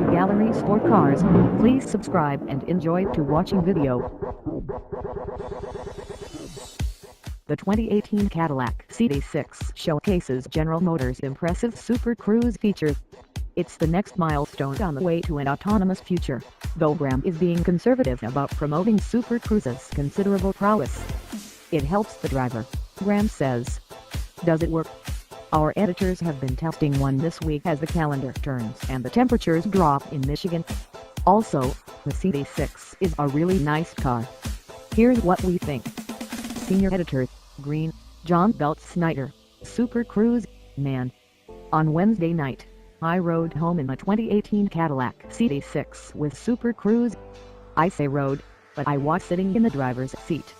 to Gallery Sportcars. Please subscribe and enjoy to watching video. The 2018 Cadillac CT6 showcases General Motors' impressive Super Cruise features. It's the next milestone on the way to an autonomous future, though Graham is being conservative about promoting Super Cruise's considerable prowess. It helps the driver, Graham says. Does it work? Our editors have been testing one this week as the calendar turns and the temperatures drop in Michigan. Also, the CT6 is a really nice car. Here's what we think. Senior Editor, Green, John Belt Snyder, Super Cruise, man. On Wednesday night, I rode home in a 2018 Cadillac CT6 with Super Cruise. I say rode, but I was sitting in the driver's seat.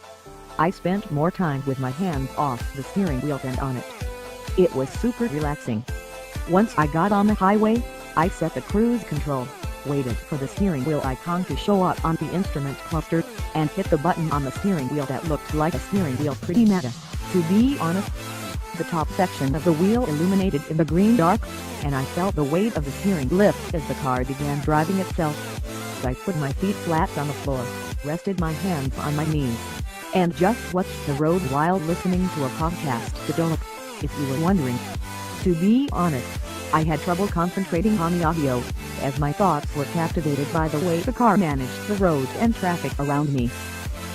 I spent more time with my hands off the steering wheel than on it. It was super relaxing. Once I got on the highway, I set the cruise control, waited for the steering wheel icon to show up on the instrument cluster, and hit the button on the steering wheel that looked like a steering wheel. Pretty meta, to be honest. The top section of the wheel illuminated in the green dark, and I felt the weight of the steering lift as the car began driving itself. I put my feet flat on the floor, rested my hands on my knees, and just watched the road while listening to a podcast. If you were wondering. To be honest, I had trouble concentrating on the audio, as my thoughts were captivated by the way the car managed the road and traffic around me.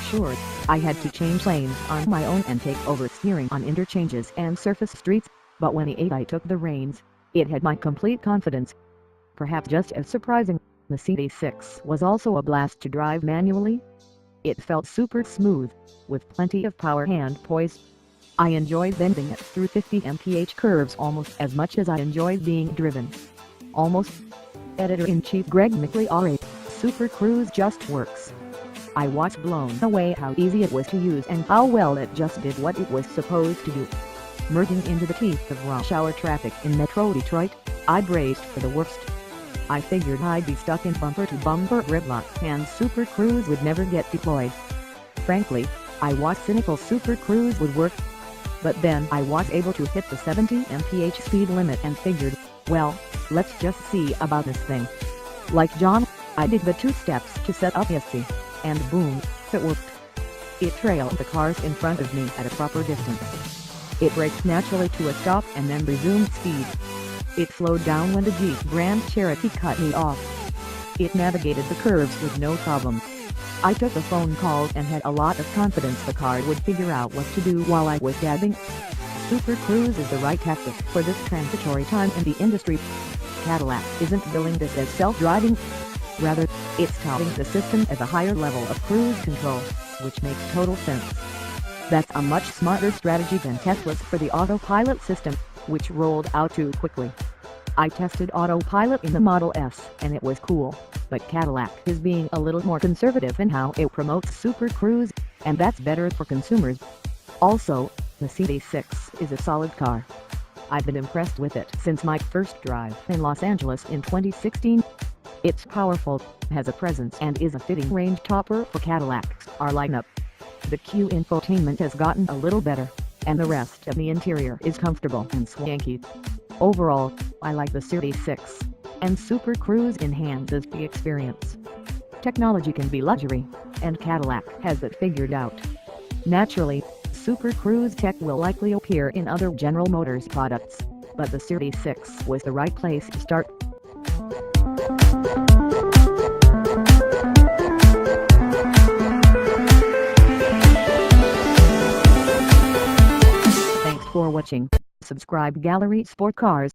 Sure, I had to change lanes on my own and take over steering on interchanges and surface streets, but when the AI took the reins, it had my complete confidence. Perhaps just as surprising, the CT6 was also a blast to drive manually. It felt super smooth, with plenty of power and poise. I enjoyed bending it through 50 mph curves almost as much as I enjoyed being driven. Almost. Editor-in-Chief Greg McLeod, Super Cruise just works. I was blown away how easy it was to use and how well it just did what it was supposed to do. Merging into the teeth of rush hour traffic in Metro Detroit, I braced for the worst. I figured I'd be stuck in bumper-to-bumper gridlock and Super Cruise would never get deployed. Frankly, I was cynical Super Cruise would work. But then I was able to hit the 70 mph speed limit and figured, well, let's just see about this thing. Like John, I did the 2 steps to set up ESC, and boom, it worked. It trailed the cars in front of me at a proper distance. It braked naturally to a stop and then resumed speed. It slowed down when the Jeep Grand Cherokee cut me off. It navigated the curves with no problems. I took a phone call and had a lot of confidence the car would figure out what to do while I was dabbing. Super Cruise is the right tactic for this transitory time in the industry. Cadillac isn't billing this as self-driving. Rather, it's touting the system as a higher level of cruise control, which makes total sense. That's a much smarter strategy than Tesla's for the autopilot system, which rolled out too quickly. I tested autopilot in the Model S and it was cool, but Cadillac is being a little more conservative in how it promotes Super Cruise, and that's better for consumers. Also, the CT6 is a solid car. I've been impressed with it since my first drive in Los Angeles in 2016. It's powerful, has a presence and is a fitting range topper for Cadillac's R lineup. The Q infotainment has gotten a little better, and the rest of the interior is comfortable and swanky. Overall, I like the CT6, and Super Cruise enhances the experience. Technology can be luxury, and Cadillac has it figured out. Naturally, Super Cruise tech will likely appear in other General Motors products, but the CT6 was the right place to start. Thanks for watching. Subscribe Gallery Sportcars.